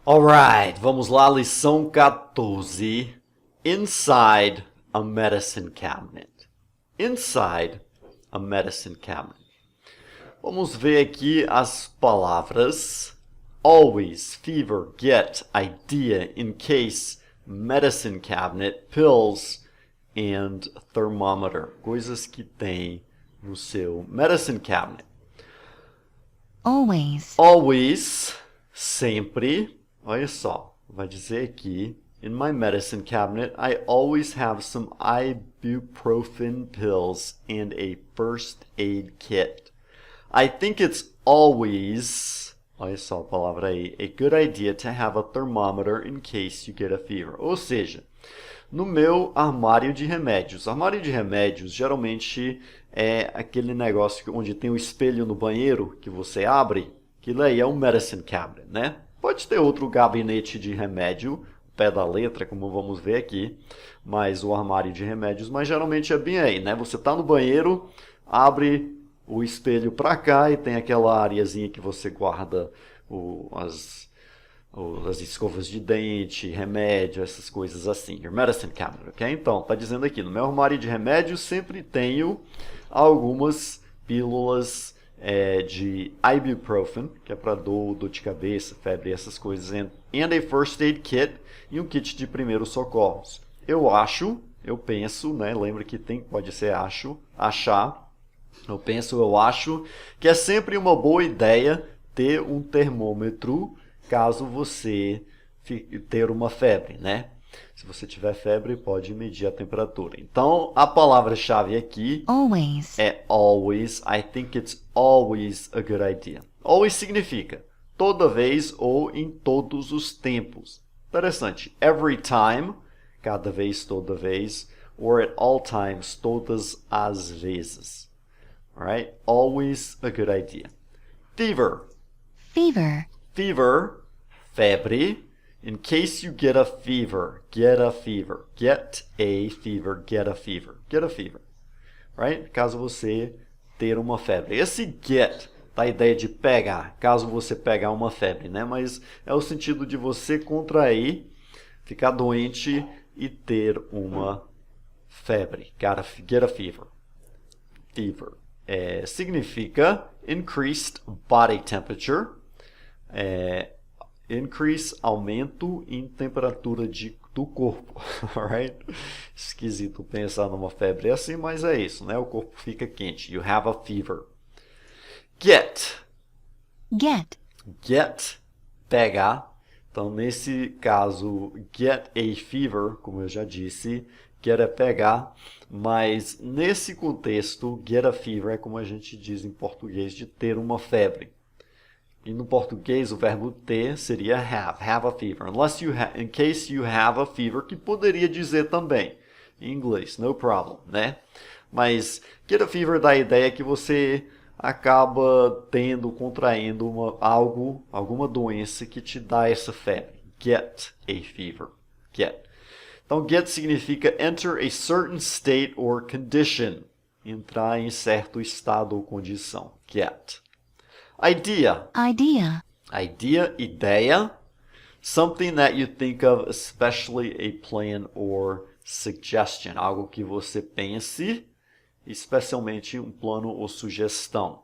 Alright, vamos lá, lição 14. Inside a medicine cabinet. Inside a medicine cabinet. Vamos ver aqui as palavras. Always, fever, get, idea, in case, medicine cabinet, pills, and thermometer. Coisas que tem no seu medicine cabinet. Always. Always, sempre. Olha só, vai dizer aqui, in my medicine cabinet, I always have some ibuprofen pills and a first aid kit. I think it's always, olha só a palavra aí, a good idea to have a thermometer in case you get a fever. Ou seja, no meu armário de remédios. Armário de remédios geralmente é aquele negócio onde tem o espelho no banheiro que você abre. Aquilo aí é um medicine cabinet, né? Pode ter outro gabinete de remédio, pé da letra, como vamos ver aqui, mas o armário de remédios, mas geralmente é bem aí, né? Você está no banheiro, abre o espelho para cá e tem aquela areazinha que você guarda as escovas de dente, remédio, essas coisas assim. Your medicine cabinet, ok? Então, tá dizendo aqui, no meu armário de remédios sempre tenho algumas pílulas de ibuprofen, que é para dor de cabeça, febre, essas coisas, and a first aid kit e um kit de primeiros socorros. Eu acho, eu penso, né? Lembra que pode ser acho, achar. Eu acho que é sempre uma boa ideia ter um termômetro caso você ter uma febre, né? Se você tiver febre, pode medir a temperatura. Então, a palavra-chave aqui Always. é always. I think it's always a good idea. Always significa toda vez ou em todos os tempos. Interessante. Every time, cada vez, toda vez. Or at all times, todas as vezes. Alright? Always a good idea. Fever. Fever. Fever, febre. In case you get a fever, get a fever. Get a fever, get a fever. Get a fever. Right? Caso você ter uma febre. Esse get dá a ideia de pegar, caso você pegar uma febre, né? Mas é o sentido de você contrair, ficar doente e ter uma febre. Get a fever. Fever. Significa increased body temperature. Increase, aumento em temperatura do corpo. Alright? Esquisito pensar numa febre assim, mas é isso, né? O corpo fica quente. You have a fever. Get. Get. Get, pegar. Então, nesse caso, get a fever, como eu já disse, get é pegar. Mas, nesse contexto, get a fever é como a gente diz em português, de ter uma febre. E no português, o verbo ter seria have a fever. Unless in case you have a fever, que poderia dizer também em inglês, no problem, né? Mas get a fever dá a ideia que você acaba contraindo alguma doença que te dá essa febre. Get a fever. Get. Então, get significa enter a certain state or condition. Entrar em certo estado ou condição. Get. Idea. Idea. Idea, ideia. Something that you think of, especially a plan or suggestion. Algo que você pense, especialmente um plano ou sugestão.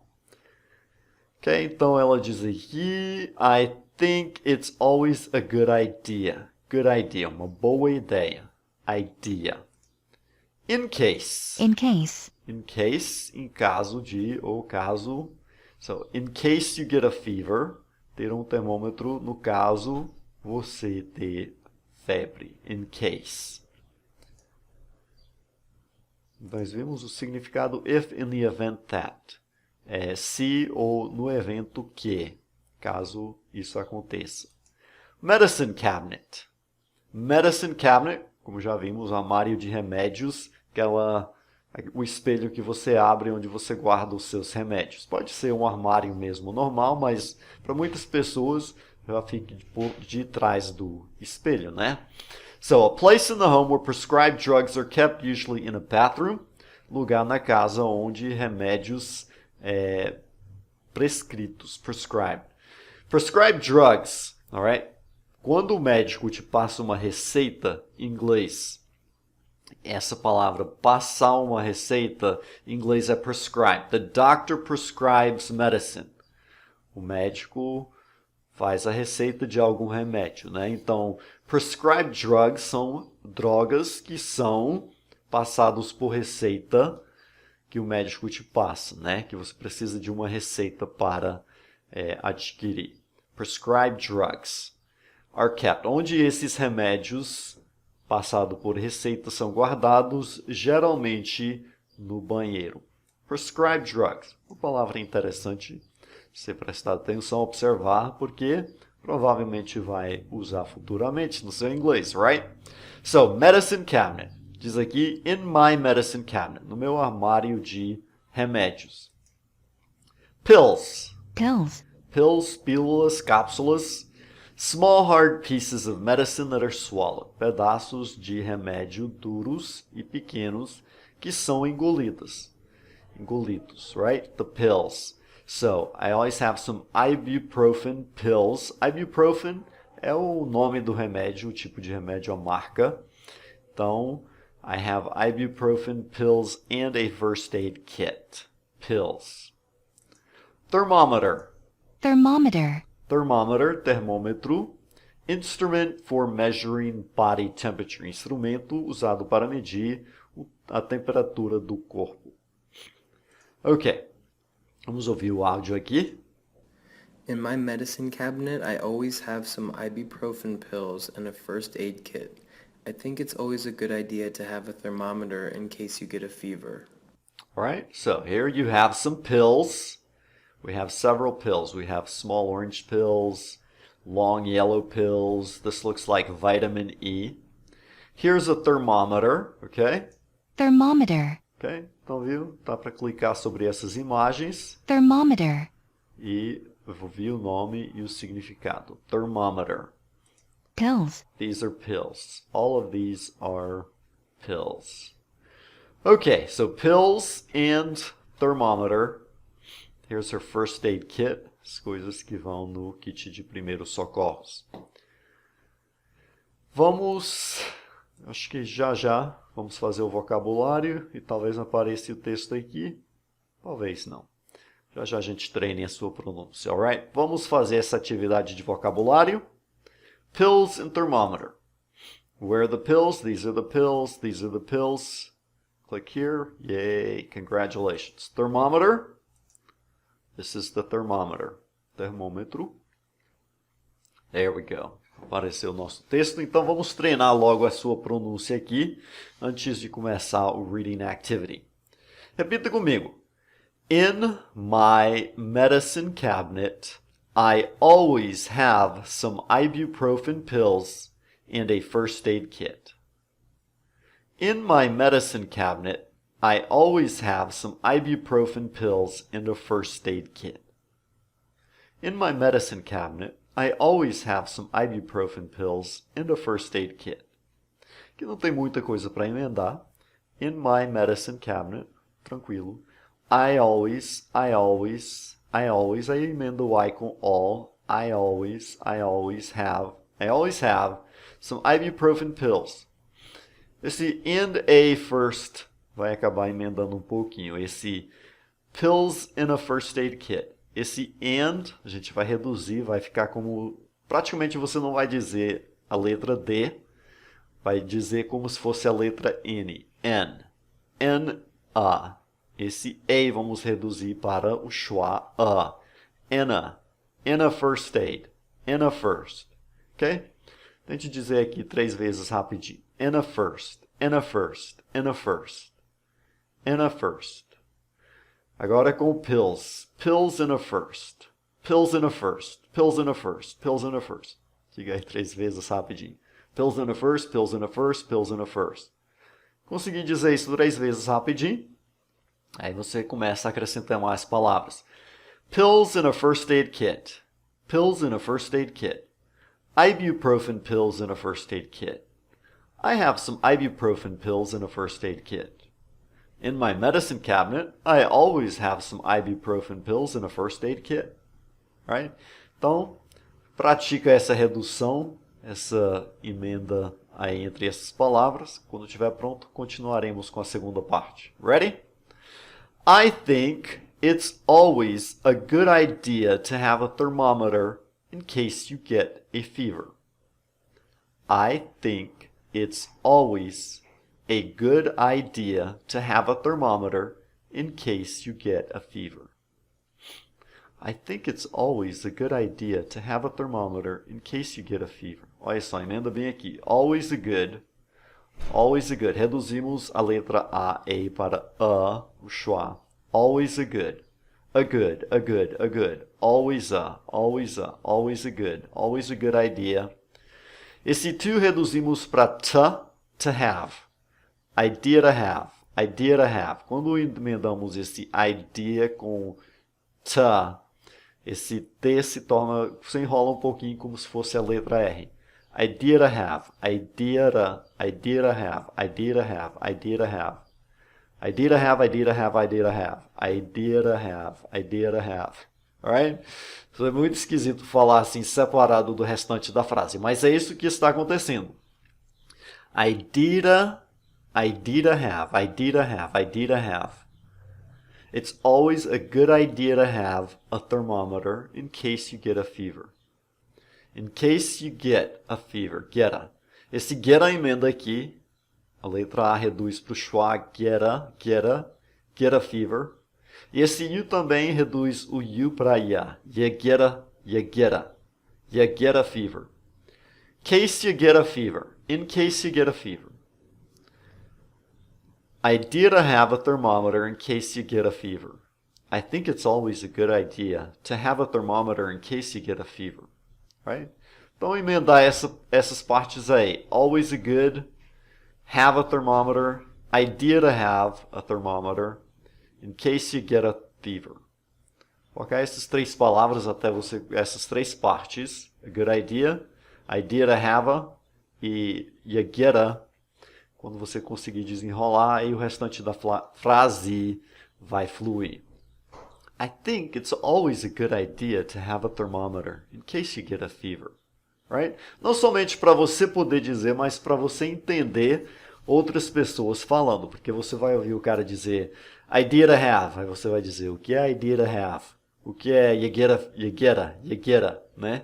Ok, então ela diz aqui, I think it's always a good idea. Good idea, uma boa ideia. Idea. In case. In case. In case, em caso de, ou caso. So, in case you get a fever, ter um termômetro no caso você ter febre. In case. Nós vimos o significado if in the event that. Se ou no evento que, caso isso aconteça. Medicine cabinet. Medicine cabinet, como já vimos, armário de remédios, o espelho que você abre onde você guarda os seus remédios. Pode ser um armário mesmo normal, mas para muitas pessoas já fica de trás do espelho, né? So, a place in the home where prescribed drugs are kept, usually in a bathroom. Lugar na casa onde remédios prescritos, prescribed. Prescribed drugs, alright? Quando o médico te passa uma receita, em inglês, essa palavra, passar uma receita, em inglês é prescribe. The doctor prescribes medicine. O médico faz a receita de algum remédio, né? Então, prescribed drugs são drogas que são passados por receita que o médico te passa, né? Que você precisa de uma receita para adquirir. Prescribed drugs are kept. Onde esses remédios passados por receita são guardados, geralmente no banheiro. Prescribed drugs. Uma palavra interessante, se prestar atenção, observar, porque provavelmente vai usar futuramente no seu inglês, right? So, medicine cabinet. Diz aqui, in my medicine cabinet, no meu armário de remédios. Pills. Pills. Pills, pílulas, cápsulas. Small hard pieces of medicine that are swallowed. Pedaços de remédio duros e pequenos que são engolidos, right? The pills. So, I always have some ibuprofen pills. Ibuprofen é o nome do remédio, o tipo de remédio, a marca. Então, I have ibuprofen pills and a first aid kit. Pills. Thermometer. Thermometer. Thermometer, termômetro. Instrument for measuring body temperature. Instrumento usado para medir a temperatura do corpo. Ok. Vamos ouvir o áudio aqui. In my medicine cabinet, I always have some ibuprofen pills and a first aid kit. I think it's always a good idea to have a thermometer in case you get a fever. All right, so here you have some pills. We have several pills. We have small orange pills, long yellow pills. This looks like vitamin E. Here's a thermometer, okay? Thermometer. Ok, então viu? Dá para clicar sobre essas imagens Thermometer. e ouvir o nome e o significado. Thermometer. Pills. These are pills. All of these are pills. Okay, so pills and thermometer. Here's her first aid kit. As coisas que vão no kit de primeiros socorros. Acho que já vamos fazer o vocabulário e talvez apareça o texto aqui. Talvez não. Já a gente treine a sua pronúncia, alright? Vamos fazer essa atividade de vocabulário. Pills and thermometer. Where are the pills? These are the pills. These are the pills. Click here. Yay, congratulations. Thermometer. This is the thermometer. Termômetro. There we go. Apareceu o nosso texto. Então vamos treinar logo a sua pronúncia aqui antes de começar o reading activity. Repita comigo. In my medicine cabinet, I always have some ibuprofen pills and a first aid kit. In my medicine cabinet, I always have some ibuprofen pills and a first aid kit. In my medicine cabinet, I always have some ibuprofen pills and a first aid kit. Aqui não tem muita coisa para emendar. In my medicine cabinet, tranquilo. I always, aí eu emendo o I com all. I always have some ibuprofen pills. Esse and a first vai acabar emendando um pouquinho. Esse pills and a first aid kit. Esse and a gente vai reduzir, vai ficar como... Praticamente você não vai dizer a letra D, vai dizer como se fosse a letra N. N. N-A. Esse A vamos reduzir para o schwa, A. Anna. Anna first aid. Anna first. Ok? Tente dizer aqui 3 vezes rapidinho. Anna first. Anna first. Anna first. Anna first. Agora com pills. Pills in a first. Pills in a first. Pills in a first. Pills in a first. Diga aí 3 vezes rapidinho. Pills in a first. Pills in a first. Pills in a first. Consegui dizer isso 3 vezes rapidinho. Aí você começa a acrescentar mais palavras. Pills in a first aid kit. Pills in a first aid kit. Ibuprofen pills in a first aid kit. I have some ibuprofen pills in a first aid kit. In my medicine cabinet, I always have some ibuprofen pills in a first aid kit. Right? Então, pratica essa redução essa emenda aí entre essas palavras. Quando estiver pronto, continuaremos com a segunda parte. Ready? I think it's always a good idea to have a thermometer in case you get a fever. I think it's always a good idea to have a thermometer in case you get a fever. I think it's always a good idea to have a thermometer in case you get a fever. Olha só, emenda bem aqui. Always a good. Always a good. Reduzimos a letra A, E para a, o schwa. Always a good. A good, a good, a good. Always a, always a, always a good. Always a good idea. Esse to reduzimos para to have. Idea to have. Idea to have. Quando emendamos esse idea com to, esse T se torna, você enrola um pouquinho como se fosse a letra R. Idea to have, idea to have, idea to have, idea to have. Idea to have, idea to have, idea to have. Idea to have, idea to have. Alright? Então é muito esquisito falar assim separado do restante da frase, mas é isso que está acontecendo. Idea to have, idea to have, idea to have. It's always a good idea to have a thermometer in case you get a fever. In case you get a fever. Get a. Esse get a emenda aqui, a letra A reduz para o schwa, get a fever. E esse you também reduz o you para ya. You get a fever. Case you get a fever. In case you get a fever. Idea to have a thermometer in case you get a fever. I think it's always a good idea to have a thermometer in case you get a fever. Right? Então, emendar essas partes aí. Always a good, have a thermometer, idea to have a thermometer, in case you get a fever. Ok? Essas três palavras até você, essas três partes. A good idea to have a, e you get a, quando você conseguir desenrolar, aí o restante da frase vai fluir. I think it's always a good idea to have a thermometer in case you get a fever. Right? Não somente para você poder dizer, mas para você entender outras pessoas falando. Porque você vai ouvir o cara dizer idea to have. Aí você vai dizer o que é idea to have? O que é you get a, né?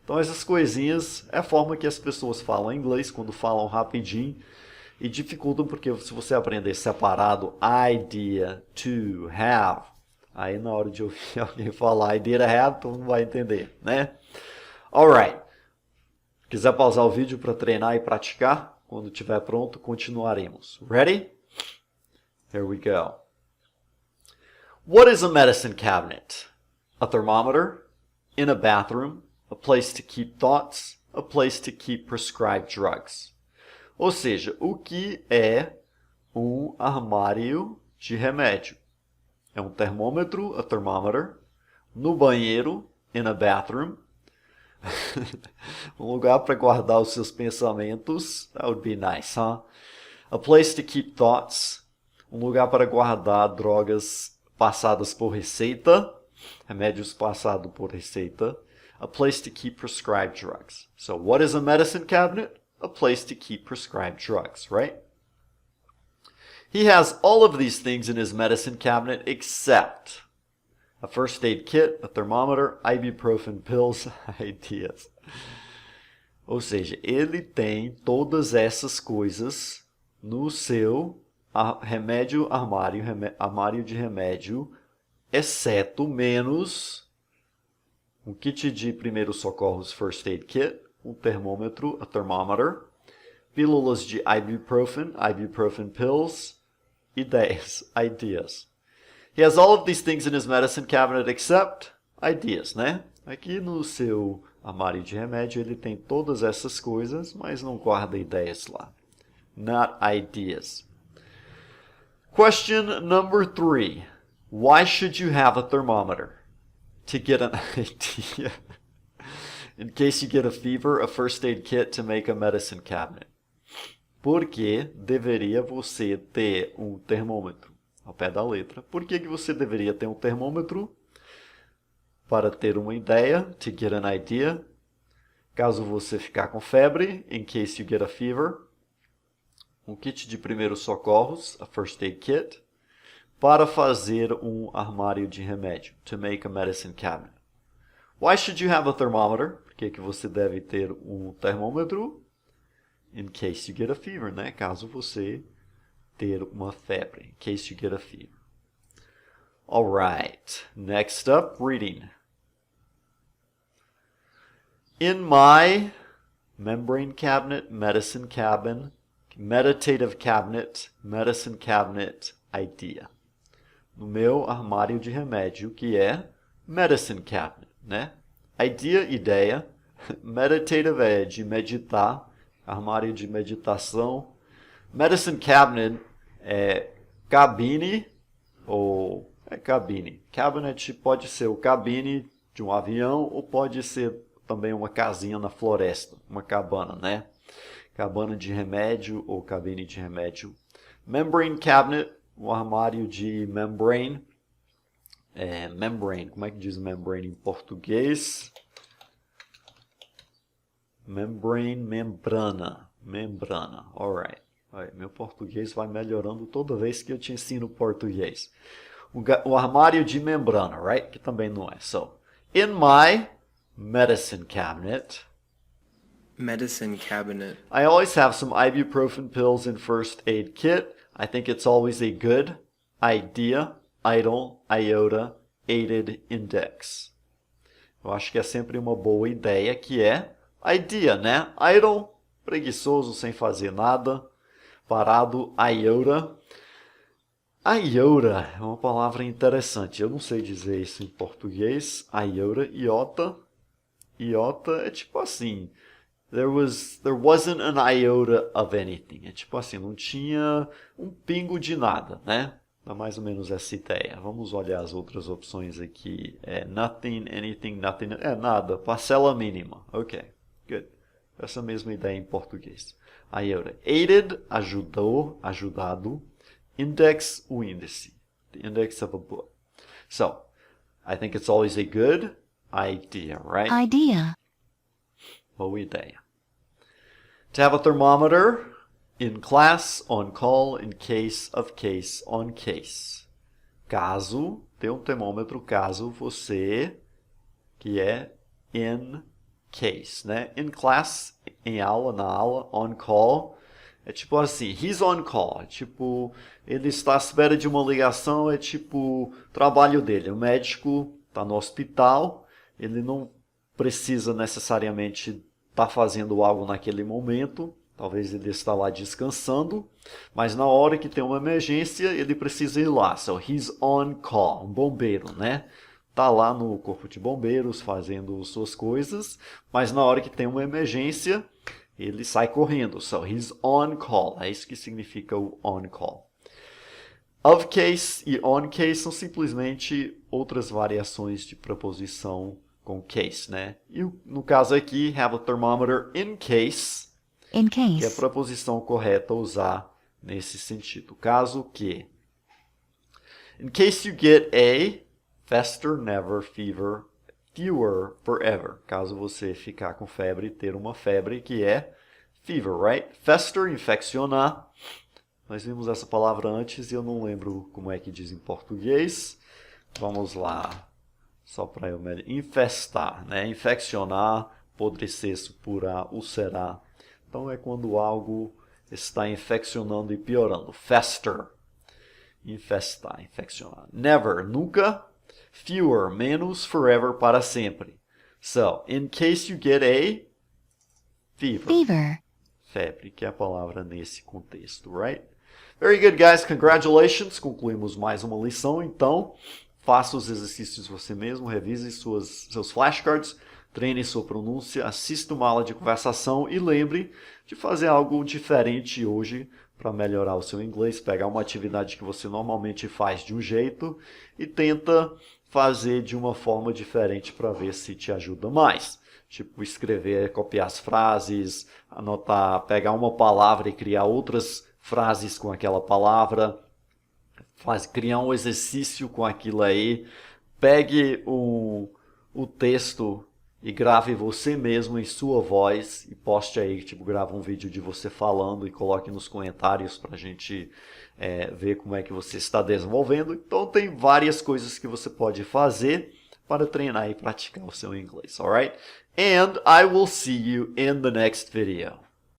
Então essas coisinhas é a forma que as pessoas falam inglês quando falam rapidinho. E dificultam porque se você aprender separado idea to have, aí na hora de ouvir alguém falar idea to have, tu não vai entender, né? Alright. Quiser pausar o vídeo para treinar e praticar? Quando estiver pronto, continuaremos. Ready? Here we go. What is a medicine cabinet? A thermometer, in a bathroom, a place to keep thoughts, a place to keep prescribed drugs. Ou seja, o que é um armário de remédio? É um termômetro, a thermometer, no banheiro, in a bathroom, um lugar para guardar os seus pensamentos, that would be nice, huh? A place to keep thoughts, um lugar para guardar drogas passadas por receita, remédios passados por receita, a place to keep prescribed drugs. So, what is a medicine cabinet? A place to keep prescribed drugs, right? He has all of these things in his medicine cabinet except a first aid kit, a thermometer, ibuprofen pills, ideas. Ou seja, ele tem todas essas coisas no seu remédio armário, armário de remédio, exceto menos um kit de primeiros socorros, first aid kit, um termômetro, a thermometer, pílulas de ibuprofen, ibuprofen pills, ideias, ideas. He has all of these things in his medicine cabinet except ideas, né? Aqui no seu armário de remédio ele tem todas essas coisas, mas não guarda ideias lá. Not ideas. Question number 3. Why should you have a thermometer? To get an idea. In case you get a fever, a first aid kit to make a medicine cabinet. Por que deveria você ter um termômetro? Ao pé da letra. Por que você deveria ter um termômetro? Para ter uma ideia, to get an idea. caso você ficar com febre, in case you get a fever. Um kit de primeiros socorros, a first aid kit, para fazer um armário de remédio, to make a medicine cabinet. Why should you have a thermometer? Por que você deve ter um termômetro? In case you get a fever, né? Caso você ter uma febre, in case you get a fever. Alright, next up, reading. In my membrane cabinet, medicine cabinet, meditative cabinet, medicine cabinet, idea. No meu armário de remédio, que é medicine cabinet, né? Idea, ideia. Meditative é de meditar, armário de meditação. Medicine cabinet é cabine, ou é cabine. Cabinet pode ser o cabine de um avião, ou pode ser também uma casinha na floresta, uma cabana, né? Cabana de remédio ou cabine de remédio. Membrane cabinet, um armário de membrane. Membrane, como é que diz membrane em português? Membrane, membrana. Membrana, alright. Meu português vai melhorando toda vez que eu te ensino português. O armário de membrana, right? Que também não é. So, in my medicine cabinet, Medicine cabinet. I always have some ibuprofen pills and first aid kit. I think it's always a good idea, item, iota, aided index. Eu acho que é sempre uma boa ideia, que é idea, né? Idle, preguiçoso, sem fazer nada, parado, iota. Iota é uma palavra interessante. Eu não sei dizer isso em português. Iota, iota. Iota é tipo assim... There wasn't an iota of anything. É tipo assim, não tinha um pingo de nada, né? Dá mais ou menos essa ideia. Vamos olhar as outras opções aqui. Nothing, anything, nothing. Nada. Parcela mínima. Ok, good. Essa mesma ideia em português. Iota. Aided, ajudou, ajudado. Index, o índice. The index of a book. So, I think it's always a good idea, right? idea, Boa ideia. To have a thermometer in class, on call, in case of case, on case. Caso, ter um termômetro, caso você, que é in case, né? In class, em aula, na aula, on call, é tipo assim, he's on call, é tipo, ele está à espera de uma ligação, é tipo, trabalho dele, o médico está no hospital, ele não precisa necessariamente estar fazendo algo naquele momento, talvez ele está lá descansando, mas na hora que tem uma emergência, ele precisa ir lá. So, he's on call, um bombeiro, né? Tá lá no corpo de bombeiros fazendo suas coisas, mas na hora que tem uma emergência, ele sai correndo. So, he's on call, é isso que significa o on call. Of case e on case são simplesmente outras variações de preposição com case, né? E no caso aqui, have a thermometer in case, in que é a case, preposição correta a usar nesse sentido. Caso que, in case you get a fester, never, fever, fewer, forever. Caso você ficar com febre, ter uma febre, que é fever, right? Fester, infeccionar. Nós vimos essa palavra antes e eu não lembro como é que diz em português. Vamos lá. Só para eu me... Infestar, né? Infeccionar, apodrecer, supurar, ulcerar. Então é quando algo está infeccionando e piorando. Fester. Infestar, infeccionar. Never, nunca. Fewer, menos. Forever, para sempre. So, in case you get a fever. fever, Febre, que é a palavra nesse contexto, right? Very good, guys. Congratulations. Concluímos mais uma lição, então... Faça os exercícios você mesmo, revise seus flashcards, treine sua pronúncia, assista uma aula de conversação e lembre de fazer algo diferente hoje para melhorar o seu inglês. Pegar uma atividade que você normalmente faz de um jeito e tenta fazer de uma forma diferente para ver se te ajuda mais. Tipo, escrever, copiar as frases, anotar, pegar uma palavra e criar outras frases com aquela palavra. Criar um exercício com aquilo aí. Pegue o texto e grave você mesmo em sua voz e poste aí, tipo, grava um vídeo de você falando e coloque nos comentários para a gente ver como é que você está desenvolvendo. Então tem várias coisas que você pode fazer para treinar e praticar o seu inglês, alright? And I will see you in the next video.